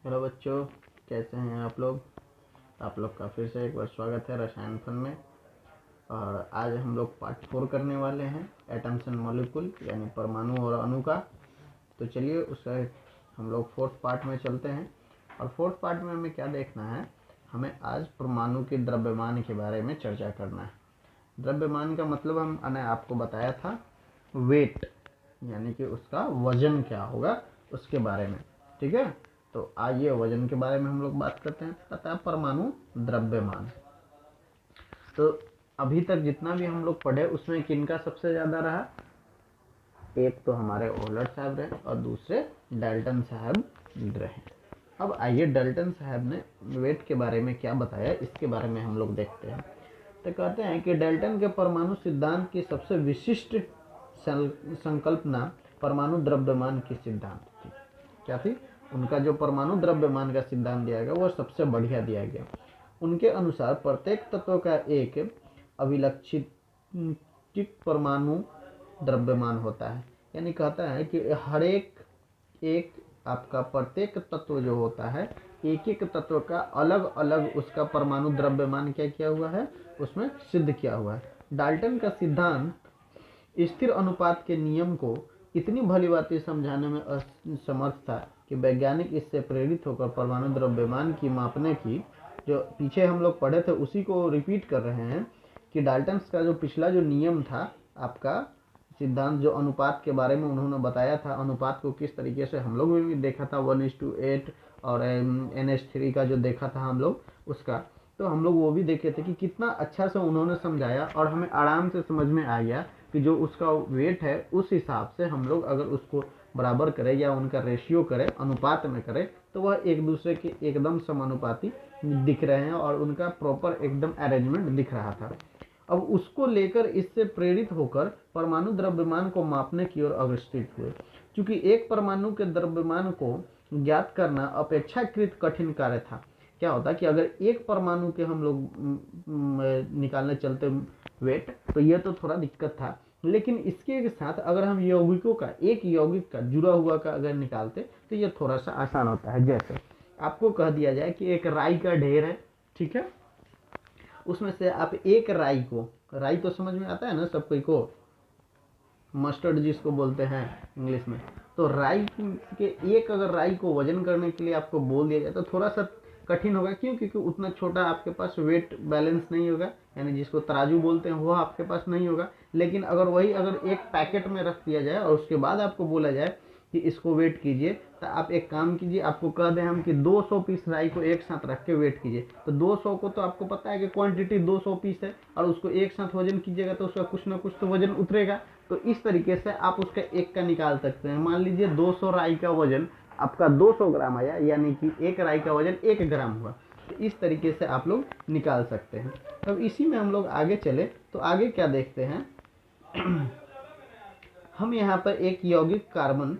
Hello बच्चों, कैसे हैं आप लोग। का फिर से एक बार स्वागत है रसायन फन में। और आज हम लोग पार्ट 4 करने वाले हैं, एटम्स एंड मॉलिक्यूल यानी परमाणु और अणु का। तो चलिए उसका हम लोग फोर्थ पार्ट में चलते हैं। और फोर्थ पार्ट में हमें क्या देखना है, हमें आज परमाणु के द्रव्यमान के बारे में चर्चा करना है। द्रव्यमान का मतलब हमने आपको बताया था वेट, यानी कि उसका वजन क्या होगा उसके बारे में। ठीक है, तो आइए वजन के बारे में हम लोग बात करते हैं। कहता है परमाणु द्रव्यमान। तो अभी तक जितना भी हम लोग पढ़े उसमें किनका सबसे ज़्यादा रहा, एक तो हमारे ओलर साहब रहे और दूसरे डाल्टन साहब रहे। अब आइए डाल्टन साहब ने वेट के बारे में क्या बताया इसके बारे में हम लोग देखते हैं। तो कहते हैं कि डाल्टन के परमाणु सिद्धांत की सबसे विशिष्ट संकल्पना परमाणु द्रव्यमान की सिद्धांत थी। क्या थी? उनका जो परमाणु द्रव्यमान का सिद्धांत दिया गया वो सबसे बढ़िया दिया गया। उनके अनुसार प्रत्येक तत्व का एक अविलक्षित परमाणु द्रव्यमान होता है। यानी कहता है कि हर एक आपका प्रत्येक तत्व जो होता है, एक एक तत्व का अलग अलग उसका परमाणु द्रव्यमान क्या किया हुआ है, उसमें सिद्ध किया हुआ है। डाल्टन का सिद्धांत स्थिर अनुपात के नियम को इतनी भलीभांति समझाने में असमर्थ था कि वैज्ञानिक इससे प्रेरित होकर परमाणु द्रव्यमान की मापने की जो पीछे हम लोग पढ़े थे उसी को रिपीट कर रहे हैं कि डाल्टन का जो पिछला जो नियम था आपका सिद्धांत, जो अनुपात के बारे में उन्होंने बताया था, अनुपात को किस तरीके से हम लोग भी देखा था 1:8 और NH3 का जो देखा था हम लोग उसका, तो हम लोग वो भी देखे थे कि कितना अच्छा से उन्होंने समझाया और हमें आराम से समझ में आ गया कि जो उसका वेट है उस हिसाब से हम लोग अगर उसको बराबर करें या उनका रेशियो करें, अनुपात में करें, तो वह एक दूसरे के एकदम समानुपाती दिख रहे हैं और उनका प्रॉपर एकदम अरेंजमेंट दिख रहा था। अब उसको लेकर इससे प्रेरित होकर परमाणु द्रव्यमान को मापने की ओर अग्रसर हुए। क्योंकि एक परमाणु के द्रव्यमान को ज्ञात करना अपेक्षाकृत कठिन कार्य था। क्या होता कि अगर एक परमाणु के हम लोग निकालने चलते वेट, तो यह तो थोड़ा दिक्कत था, लेकिन इसके साथ अगर हम यौगिकों का, एक यौगिक का जुड़ा हुआ का अगर निकालते तो यह थोड़ा सा आसान होता है। जैसे आपको कह दिया जाए कि एक राई का ढेर है, ठीक है, उसमें से आप एक राई को, राई तो समझ में आता है ना सब कोई को, मस्टर्ड जिसको बोलते हैं इंग्लिश में, तो राई के एक अगर राई को वजन करने के लिए आपको बोल दिया जाए तो थोड़ा सा कठिन होगा। क्यों? क्योंकि उतना छोटा आपके पास वेट बैलेंस नहीं होगा, यानी जिसको तराजू बोलते हैं वो आपके पास नहीं होगा। लेकिन अगर वही अगर एक पैकेट में रख दिया जाए और उसके बाद आपको बोला जाए कि इसको वेट कीजिए, तो आप एक काम कीजिए, आपको कह दें हम कि 200 पीस राई को एक साथ रख के वेट कीजिए, तो 200 को तो आपको पता है कि क्वांटिटी 200 पीस है और उसको एक साथ वजन कीजिएगा तो उसका कुछ ना कुछ तो वजन उतरेगा। तो इस तरीके से आप उसका एक का निकाल सकते हैं। मान लीजिए 200 राई का वजन आपका 200 ग्राम आया, यानी कि एक राई का वजन 1 ग्राम हुआ। तो इस तरीके से आप लोग निकाल सकते हैं। अब इसी में हम लोग आगे चले तो आगे क्या देखते हैं हम यहाँ पर एक यौगिक कार्बन,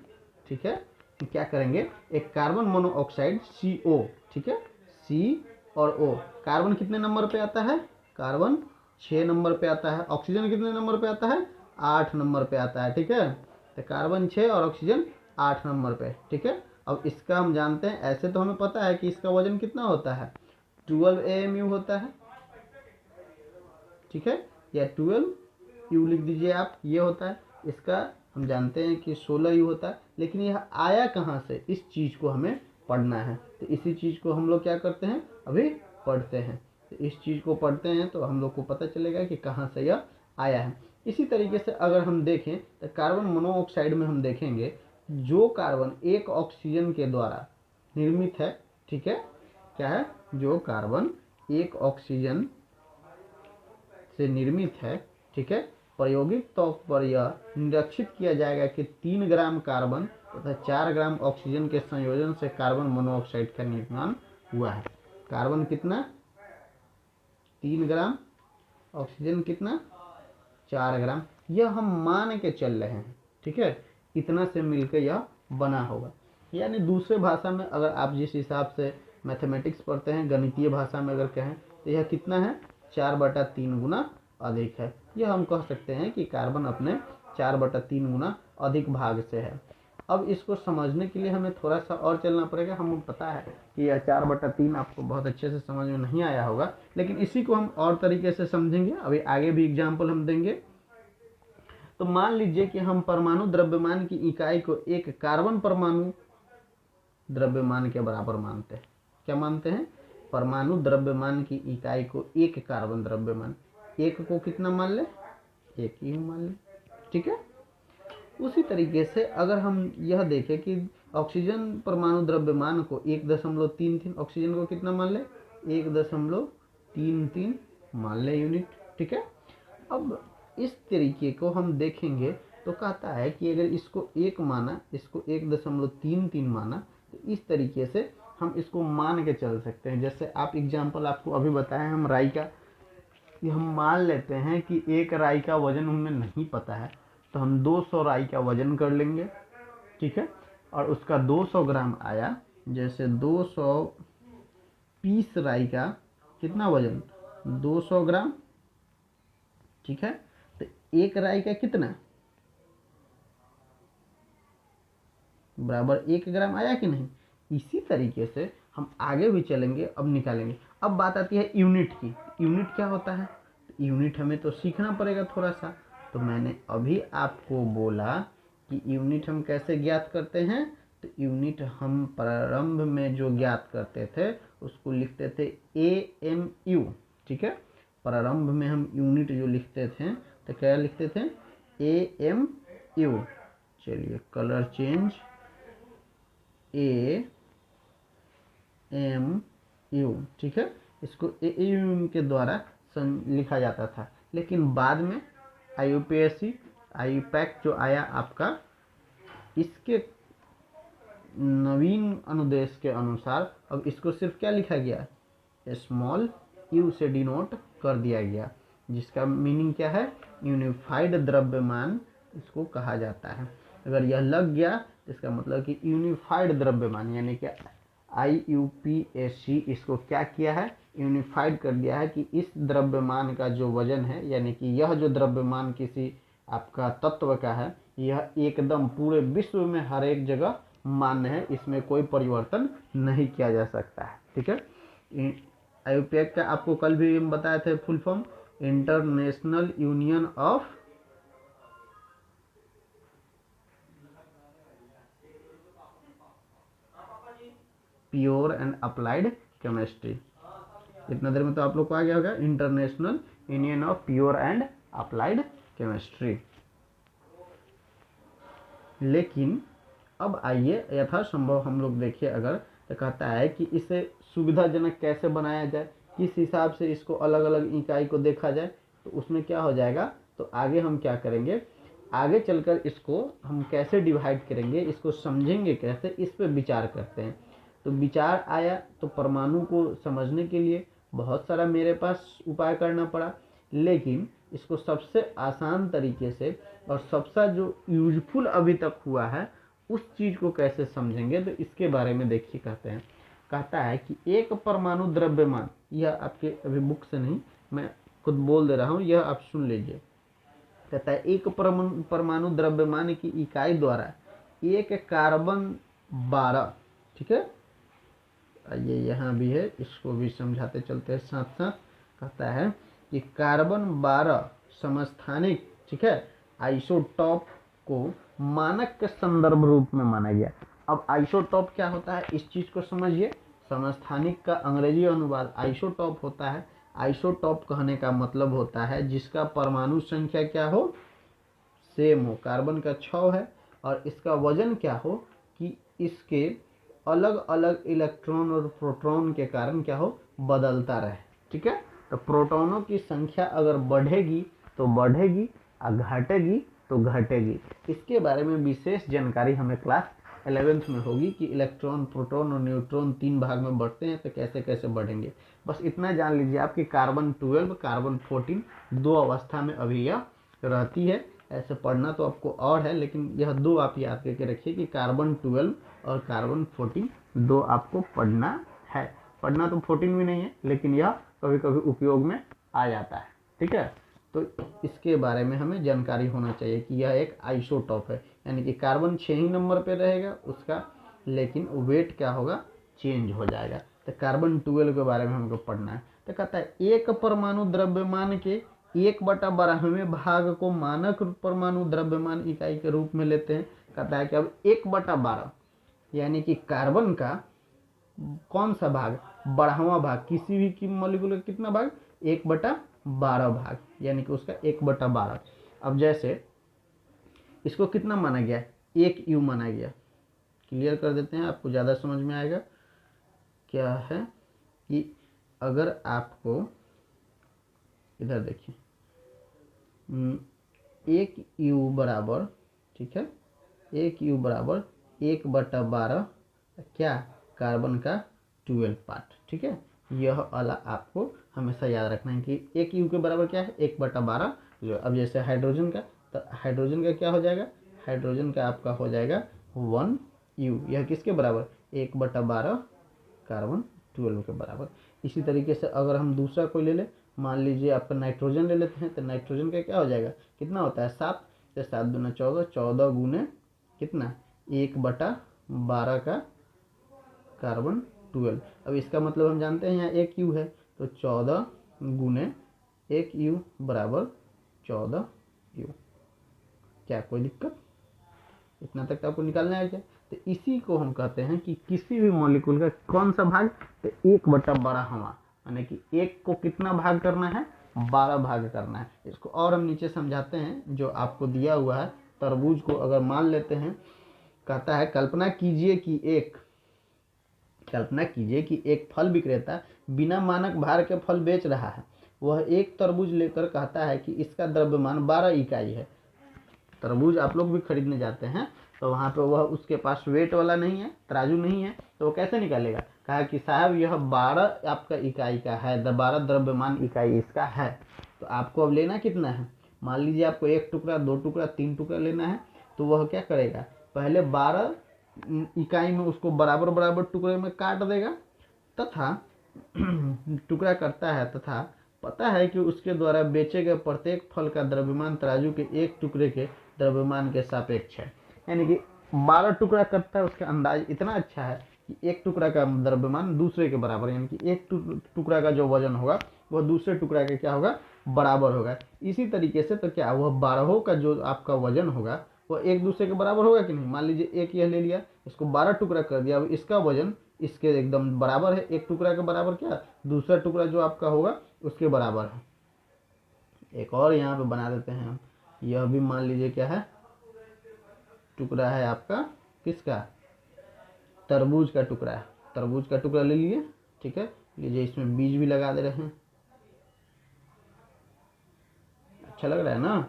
ठीक है, क्या करेंगे, एक कार्बन मोनोऑक्साइड CO, ठीक है, C और O। कार्बन कितने नंबर पे आता है? कार्बन 6 नंबर पे आता है। ऑक्सीजन कितने नंबर पे आता है? 8 नंबर पे आता है। ठीक है, तो कार्बन 6 और ऑक्सीजन 8 नंबर पे। ठीक है, अब इसका हम जानते हैं, ऐसे तो हमें पता है कि इसका वजन कितना होता है, 12 AMU होता है। ठीक है, या 12 यू लिख दीजिए आप, ये होता है। इसका हम जानते हैं कि 16 यू होता है। लेकिन यह आया कहाँ से, इस चीज़ को हमें पढ़ना है। तो इसी चीज़ को हम लोग क्या करते हैं, अभी पढ़ते हैं। तो इस चीज़ को पढ़ते हैं तो हम लोग को पता चलेगा कि कहाँ से यह आया है। इसी तरीके से अगर हम देखें तो कार्बन मोनोऑक्साइड में हम देखेंगे जो कार्बन एक ऑक्सीजन के द्वारा निर्मित है, ठीक है, क्या है, जो कार्बन एक ऑक्सीजन से निर्मित है, ठीक है, प्रायोगिक तौर पर यह निरीक्षित किया जाएगा कि 3 ग्राम कार्बन तथा 4 ग्राम ऑक्सीजन के संयोजन से कार्बन मोनोऑक्साइड का निर्माण हुआ है। कार्बन कितना? 3 ग्राम, ऑक्सीजन कितना? 4 ग्राम। यह हम मान के चल रहे हैं, ठीक है, इतना से मिलकर यह बना होगा। यानी दूसरे भाषा में अगर आप जिस हिसाब से मैथमेटिक्स पढ़ते हैं, गणितीय भाषा में अगर कहें तो यह कितना है, 4/3 गुना अधिक है। यह हम कह सकते हैं कि कार्बन अपने 4/3 गुना अधिक भाग से है। अब इसको समझने के लिए हमें थोड़ा सा और चलना पड़ेगा। हमें पता है कि यह 4/3 आपको बहुत अच्छे से समझ में नहीं आया होगा, लेकिन इसी को हम और तरीके से समझेंगे। अभी आगे भी एग्जाम्पल हम देंगे। तो मान लीजिए कि हम परमाणु द्रव्यमान की इकाई को एक कार्बन परमाणु द्रव्यमान के बराबर मानते हैं। क्या मानते हैं? परमाणु द्रव्यमान की इकाई को एक कार्बन द्रव्यमान, एक को कितना मान ले? एक ही मान ले। ठीक है। उसी तरीके से अगर हम यह देखें कि ऑक्सीजन परमाणु द्रव्यमान को 1.33, ऑक्सीजन को कितना मान ले? 1.33 मान ले यूनिट। ठीक है। अब इस तरीके को हम देखेंगे तो कहता है कि अगर इसको 1 माना, इसको 1.33 माना, तो इस तरीके से हम इसको मान के चल सकते हैं। जैसे आप एग्जाम्पल आपको अभी बताए, हम राई का, हम मान लेते हैं कि एक राई का वजन हमें नहीं पता है, तो हम 200 राई का वजन कर लेंगे। ठीक है। और उसका 200 ग्राम आया, जैसे 200 पीस राई का कितना वजन? 200 ग्राम। ठीक है। तो एक राई का कितना बराबर 1 ग्राम आया कि नहीं? इसी तरीके से हम आगे भी चलेंगे, अब निकालेंगे। अब बात आती है यूनिट की। यूनिट क्या होता है? तो यूनिट हमें तो सीखना पड़ेगा थोड़ा सा। तो मैंने अभी आपको बोला कि यूनिट हम कैसे ज्ञात करते हैं। तो यूनिट हम प्रारंभ में जो ज्ञात करते थे उसको लिखते थे AMU। ठीक है। प्रारंभ में हम यूनिट जो लिखते थे तो क्या लिखते थे? AMU। चलिए कलर चेंज, AMU। ठीक है। इसको AMU के द्वारा लिखा जाता था, लेकिन बाद में IUPAC IUPAC जो आया आपका, इसके नवीन अनुदेश के अनुसार अब इसको सिर्फ क्या लिखा गया? स्मॉल u से डिनोट कर दिया गया, जिसका मीनिंग क्या है? यूनिफाइड द्रव्यमान इसको कहा जाता है। अगर यह लग गया तो इसका मतलब कि यूनिफाइड द्रव्यमान, यानी कि IUPAC इसको क्या किया है? यूनिफाइड कर दिया है कि इस द्रव्यमान का जो वजन है, यानी कि यह जो द्रव्यमान किसी आपका तत्व का है, यह एकदम पूरे विश्व में हर एक जगह मान्य है, इसमें कोई परिवर्तन नहीं किया जा सकता है। ठीक है। IUPAC का आपको कल भी हम बताए थे full form, international union of pure and applied chemistry. इतना देर में तो आप लोग को आ गया होगा, international union of pure and applied chemistry. लेकिन अब आइए यथासंभव हम लोग देखिए, अगर तो कहता है कि इसे सुविधाजनक कैसे बनाया जाए, किस हिसाब से इसको अलग अलग इकाई को देखा जाए, तो उसमें क्या हो जाएगा। तो आगे हम क्या करेंगे, आगे चलकर इसको हम कैसे डिवाइड करेंगे, इसको समझेंगे कैसे, इस पर विचार करते हैं। तो विचार आया तो परमाणु को समझने के लिए बहुत सारा मेरे पास उपाय करना पड़ा, लेकिन इसको सबसे आसान तरीके से और सबसे जो यूजफुल अभी तक हुआ है उस चीज़ को कैसे समझेंगे, तो इसके बारे में देखिए। कहता है कि एक परमाणु द्रव्यमान, यह आपके अभी बुक से नहीं, मैं खुद बोल दे रहा हूँ, यह आप सुन लीजिए। कहता है एक परमाणु द्रव्यमान की इकाई द्वारा एक कार्बन 12, ठीक है, ये यहाँ भी है, इसको भी समझाते चलते हैं साथ साथ। कहता है कि कार्बन 12 समस्थानिक, ठीक है, आइसोटॉप को मानक के संदर्भ रूप में माना गया। अब आइसोटॉप क्या होता है, इस चीज को समझिए। समस्थानिक का अंग्रेजी अनुवाद आइसोटॉप होता है। आइसोटॉप कहने का मतलब होता है जिसका परमाणु संख्या क्या हो, सेम हो। कार्बन का 6 है और इसका वजन क्या हो कि इसके अलग अलग इलेक्ट्रॉन और प्रोटॉन के कारण क्या हो, बदलता रहे। ठीक है। तो प्रोटॉनों की संख्या अगर बढ़ेगी तो बढ़ेगी और घटेगी तो घटेगी। इसके बारे में विशेष जानकारी हमें क्लास 11th में होगी कि इलेक्ट्रॉन, प्रोटॉन और न्यूट्रॉन 3 भाग में बढ़ते हैं तो कैसे कैसे बढ़ेंगे। बस इतना जान लीजिए आप कि कार्बन 12, कार्बन 14 दो अवस्था में अभी यह रहती है। ऐसे पढ़ना तो आपको और है, लेकिन यह दो आप याद करके रखिए कि कार्बन 12 और कार्बन 14 दो आपको पढ़ना है। पढ़ना तो 14 भी नहीं है, लेकिन यह कभी कभी उपयोग में आ जाता है। ठीक है। तो इसके बारे में हमें जानकारी होना चाहिए कि यह एक आइसोटॉप है। यानी कि कार्बन 6 ही नंबर पे रहेगा उसका, लेकिन वेट क्या होगा, चेंज हो जाएगा। तो कार्बन 12 के बारे में हमको पढ़ना है। तो कहता है एक परमाणु द्रव्यमान के 1/12वें भाग को मानक परमाणु द्रव्यमान इकाई के रूप में लेते हैं। कहता है कि अब 1/12 यानी कि कार्बन का कौन सा भाग, 12वां भाग, किसी भी की मॉलिक्यूल का कितना भाग, 1/12 भाग, यानी कि उसका 1/12। अब जैसे इसको कितना माना गया, 1 U माना गया। क्लियर कर देते हैं, आपको ज़्यादा समझ में आएगा। क्या है कि अगर आपको इधर देखिए 1 U बराबर, ठीक है, 1 U बराबर 1/12 क्या, कार्बन का 12 पार्ट। ठीक है, यह वाला आपको हमेशा याद रखना है कि 1 U के बराबर क्या है, 1/12। जो अब जैसे हाइड्रोजन का, तो हाइड्रोजन का क्या हो जाएगा, हाइड्रोजन का आपका हो जाएगा 1 U। यह किसके बराबर, 1/12 कार्बन 12 के बराबर। इसी तरीके से अगर हम दूसरा कोई ले ले, मान लीजिए आपका नाइट्रोजन ले लेते हैं, तो नाइट्रोजन का क्या हो जाएगा, कितना होता है 7, तो 7 दूना 14, 14 गुने कितना, 1/12 का कार्बन 12। अब इसका मतलब हम जानते हैं यहाँ 1 U है, तो 14 गुने 1 U बराबर 14 U। क्या कोई दिक्कत, इतना तक तो आपको निकालना है क्या। तो इसी को हम कहते हैं कि किसी भी मॉलिक्यूल का कौन सा भाग, तो 1/12वां, यानी कि 1 को कितना भाग करना है, 12 भाग करना है। इसको और हम नीचे समझाते हैं, जो आपको दिया हुआ है तरबूज को अगर मान लेते हैं, कहता है कल्पना कीजिए कि एक फल विक्रेता बिना मानक भार के फल बेच रहा है। वह एक तरबूज लेकर कहता है कि इसका द्रव्यमान 12 इकाई है। तरबूज आप लोग भी खरीदने जाते हैं, तो वहाँ पे वह उसके पास वेट वाला नहीं है, तराजू नहीं है, तो वो कैसे निकालेगा, कहा कि साहब यह 12 आपका इकाई का है, 12 द्रव्यमान इकाई इसका है। तो आपको अब लेना कितना है, मान लीजिए आपको 1 टुकड़ा, 2 टुकड़ा, 3 टुकड़ा लेना है, तो वह क्या करेगा, पहले 12 इकाई में उसको बराबर बराबर टुकड़े में काट देगा, तथा टुकड़ा करता है, तथा पता है कि उसके द्वारा बेचे गए प्रत्येक फल का द्रव्यमान तराजू के एक टुकड़े के द्रव्यमान के सापेक्ष है। यानी कि 12 टुकड़ा करता है, उसका अंदाज इतना अच्छा है कि एक टुकड़ा का द्रव्यमान दूसरे के बराबर, यानी कि एक टुकड़ा का जो वजन होगा वह दूसरे टुकड़ा के क्या होगा, बराबर होगा। इसी तरीके से तो क्या, वह 12 का जो आपका वजन होगा वह एक दूसरे के बराबर होगा कि नहीं। मान लीजिए एक यह ले लिया, इसको 12 टुकड़ा कर दिया, अब इसका वजन इसके एकदम बराबर है, एक टुकड़ा के बराबर क्या, दूसरा टुकड़ा जो आपका होगा उसके बराबर है। एक और यहाँ पे बना देते हैं हम, यह भी मान लीजिए क्या है, टुकड़ा है आपका किसका, तरबूज का टुकड़ा है। तरबूज का टुकड़ा ले लिए, ठीक है, लीजिए इसमें बीज भी लगा दे रहे हैं, अच्छा लग रहा है ना।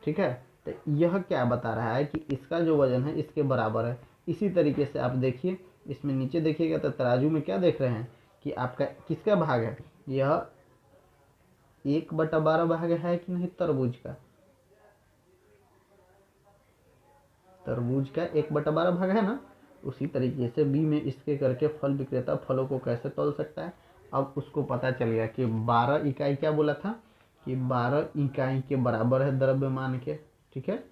ठीक है, तो यह क्या बता रहा है कि इसका जो वजन है इसके बराबर है। इसी तरीके से आप देखिए, इसमें नीचे देखिएगा तो तराजू में क्या देख रहे हैं कि आपका किसका भाग है, यह 1/12 भाग है कि नहीं, तरबूज का, तरबूज का 1/12 भाग है ना। उसी तरीके से बी में इसके करके फल विक्रेता फलों को कैसे तौल सकता है। अब उसको पता चल गया कि 12 इकाई, क्या बोला था कि 12 इकाई के बराबर है द्रव्यमान के, ठीक है।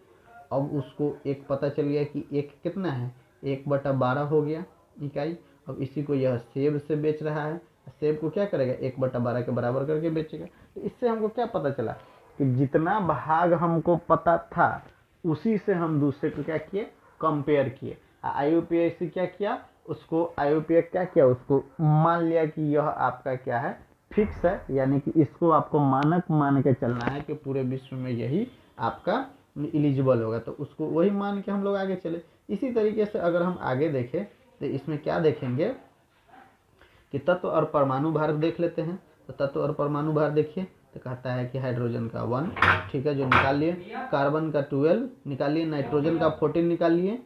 अब उसको एक पता चल गया कि एक कितना है, 1/12 हो गया इकाई। अब इसी को यह सेब से बेच रहा है, सेब को क्या करेगा, 1/12 के बराबर करके बेचेगा। तो इससे हमको क्या पता चला कि जितना भाग हमको पता था उसी से हम दूसरे को क्या किए, कंपेयर किए। IUPAC से क्या किया, उसको IUPAC क्या किया, उसको मान लिया कि यह आपका क्या है, फिक्स है, यानी कि इसको आपको मानक मान के चलना है कि पूरे विश्व में यही आपका एलिजिबल होगा, तो उसको वही मान के हम लोग आगे चले। इसी तरीके से अगर हम आगे देखें तो इसमें क्या देखेंगे कि तत्व और परमाणु भार देख लेते हैं। तो तत्व और परमाणु भार देखिए, तो कहता है कि हाइड्रोजन का 1, ठीक है, जो निकाल लिए, कार्बन का 12 निकाल लिए, नाइट्रोजन का 14 निकाल लिए,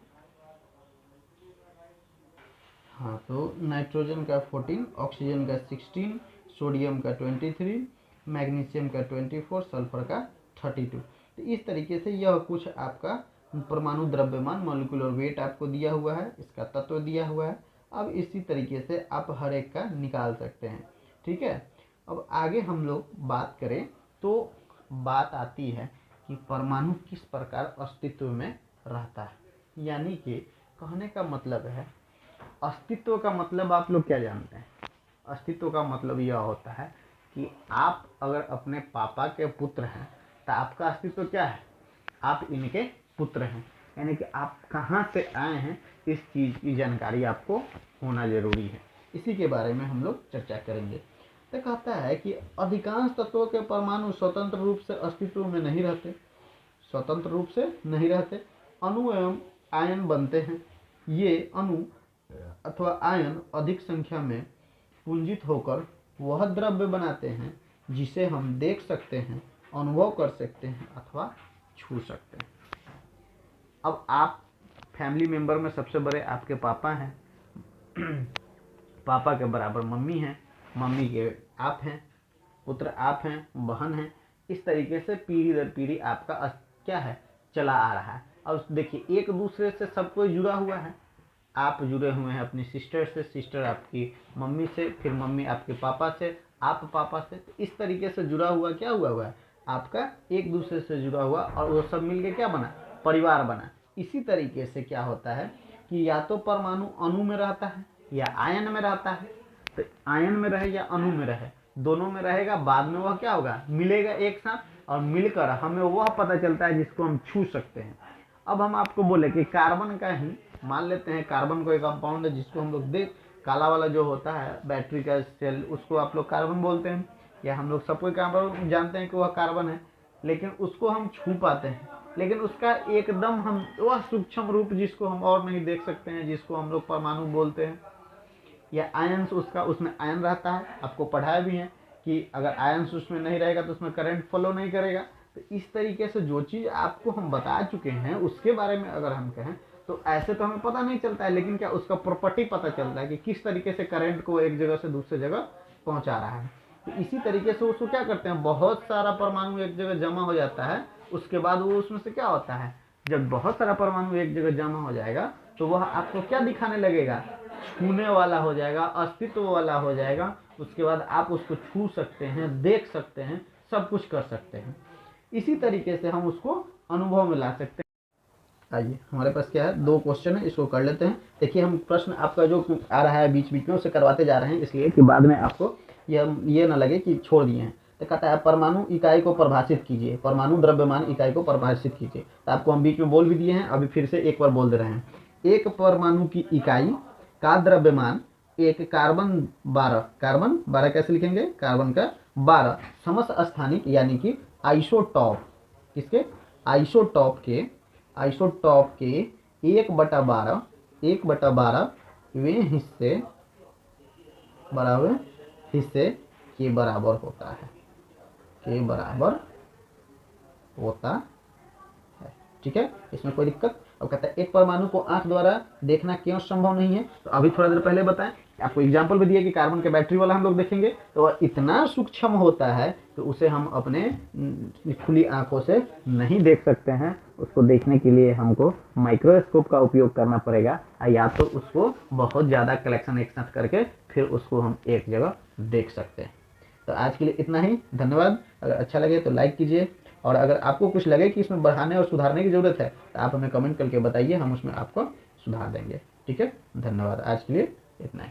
हाँ, तो नाइट्रोजन का 14, ऑक्सीजन का 16, सोडियम का 23, मैग्नीशियम का 24, सल्फर का 32। तो इस तरीके से यह कुछ आपका परमाणु द्रव्यमान मॉलिक्यूलर वेट आपको दिया हुआ है, इसका तत्व दिया हुआ है। अब इसी तरीके से आप हर एक का निकाल सकते हैं, ठीक है। अब आगे हम लोग बात करें तो बात आती है कि परमाणु किस प्रकार अस्तित्व में रहता है। यानी कि कहने का मतलब है, अस्तित्व का मतलब आप लोग क्या जानते हैं? अस्तित्व का मतलब यह होता है कि आप अगर अपने पापा के पुत्र हैं तो आपका अस्तित्व क्या है? आप इनके पुत्र हैं। यानी कि आप कहाँ से आए हैं, इस चीज़ की जानकारी आपको होना जरूरी है। इसी के बारे में हम लोग चर्चा करेंगे। तो कहता है कि अधिकांश तत्वों के परमाणु स्वतंत्र रूप से अस्तित्व में नहीं रहते, स्वतंत्र रूप से नहीं रहते, अणु एवं आयन बनते हैं। ये अणु अथवा आयन अधिक संख्या में पुंजित होकर वह द्रव्य बनाते हैं जिसे हम देख सकते हैं, अनुभव कर सकते हैं अथवा छू सकते हैं। अब आप फैमिली मेंबर में सबसे बड़े आपके पापा हैं, पापा के बराबर मम्मी हैं, मम्मी के आप हैं, पुत्र आप हैं, बहन हैं। इस तरीके से पीढ़ी दर पीढ़ी आपका क्या है, चला आ रहा है। अब देखिए, एक दूसरे से सब कोई जुड़ा हुआ है। आप जुड़े हुए हैं अपनी सिस्टर से, सिस्टर आपकी मम्मी से, फिर मम्मी आपके पापा से, आप पापा से। तो इस तरीके से जुड़ा हुआ क्या हुआ है, आपका एक दूसरे से जुड़ा हुआ, और वो सब मिलके क्या बना, परिवार बना। इसी तरीके से क्या होता है कि या तो परमाणु अणु में रहता है या आयन में रहता है। तो आयन में रहे या अणु में रहे, दोनों में रहेगा, बाद में वह क्या होगा, मिलेगा एक साथ, और मिलकर हमें वह पता चलता है जिसको हम छू सकते हैं। अब हम आपको बोले कि कार्बन का ही मान लेते हैं, कार्बन को एक कंपाउंड है जिसको हम लोग देख, काला वाला जो होता है बैटरी का सेल, उसको आप लोग कार्बन बोलते हैं, या हम लोग सब कोई कार्बन जानते हैं कि वह कार्बन है, लेकिन उसको हम छू पाते हैं। लेकिन उसका एकदम हम वह सूक्ष्म रूप जिसको हम और नहीं देख सकते हैं, जिसको हम लोग परमाणु बोलते हैं, या आयंस उसका, उसमें आयन रहता है। आपको पढ़ाया भी है कि अगर आयंस उसमें नहीं रहेगा तो उसमें करंट फ्लो नहीं करेगा। तो इस तरीके से जो चीज़ आपको हम बता चुके हैं उसके बारे में अगर हम कहें तो ऐसे तो हमें पता नहीं चलता है, लेकिन क्या उसका प्रॉपर्टी पता चलता है कि किस तरीके से करंट को एक जगह से दूसरे जगह पहुंचा रहा है। तो इसी तरीके से उसको क्या करते हैं, बहुत सारा परमाणु एक जगह जमा हो जाता है। उसके बाद वो उसमें से क्या होता है, जब बहुत सारा परमाणु एक जगह जमा हो जाएगा तो वह आपको क्या दिखाने लगेगा, छूने वाला हो जाएगा, अस्तित्व वाला हो जाएगा। उसके बाद आप उसको छू सकते हैं, देख सकते हैं, सब कुछ कर सकते हैं। इसी तरीके से हम उसको अनुभव में ला सकते हैं। आइए, हमारे पास क्या है, 2 क्वेश्चन है, इसको कर लेते हैं। देखिए, हम प्रश्न आपका जो आ रहा है बीच बीच में उसे करवाते जा रहे हैं, इसलिए कि बाद में आपको ये ना लगे कि छोड़ दिए हैं। तो कहता है परमाणु इकाई को परिभाषित कीजिए, परमाणु द्रव्यमान इकाई को परिभाषित कीजिए। तो आपको हम बीच में बोल भी दिए हैं, अभी फिर से एक बार बोल दे रहे हैं। एक परमाणु की इकाई का द्रव्यमान एक कार्बन 12 कैसे लिखेंगे, कार्बन का 12 समस्थानिक यानी कि आइसोटॉप, किसके, आइसोटॉप के 1/12 वे हिस्से के बराबर होता है, ठीक है। इसमें कोई दिक्कत। अब कहता है एक परमाणु को आंख द्वारा देखना क्यों संभव नहीं है, तो अभी थोड़ा देर पहले बताएं, आपको एग्जांपल भी दिया कि कार्बन के बैटरी वाला हम लोग देखेंगे तो वह इतना सूक्ष्म होता है तो उसे हम अपने खुली आंखों से नहीं देख सकते हैं। उसको देखने के लिए हमको माइक्रोस्कोप का उपयोग करना पड़ेगा, या तो उसको बहुत ज़्यादा कलेक्शन एक साथ करके फिर उसको हम एक जगह देख सकते हैं। तो आज के लिए इतना ही, धन्यवाद। अगर अच्छा लगे तो लाइक कीजिए, और अगर आपको कुछ लगे कि इसमें बढ़ाने और सुधारने की ज़रूरत है तो आप हमें कमेंट करके बताइए, हम उसमें आपको सुधार देंगे। ठीक है, धन्यवाद। आज के लिए इतना ही।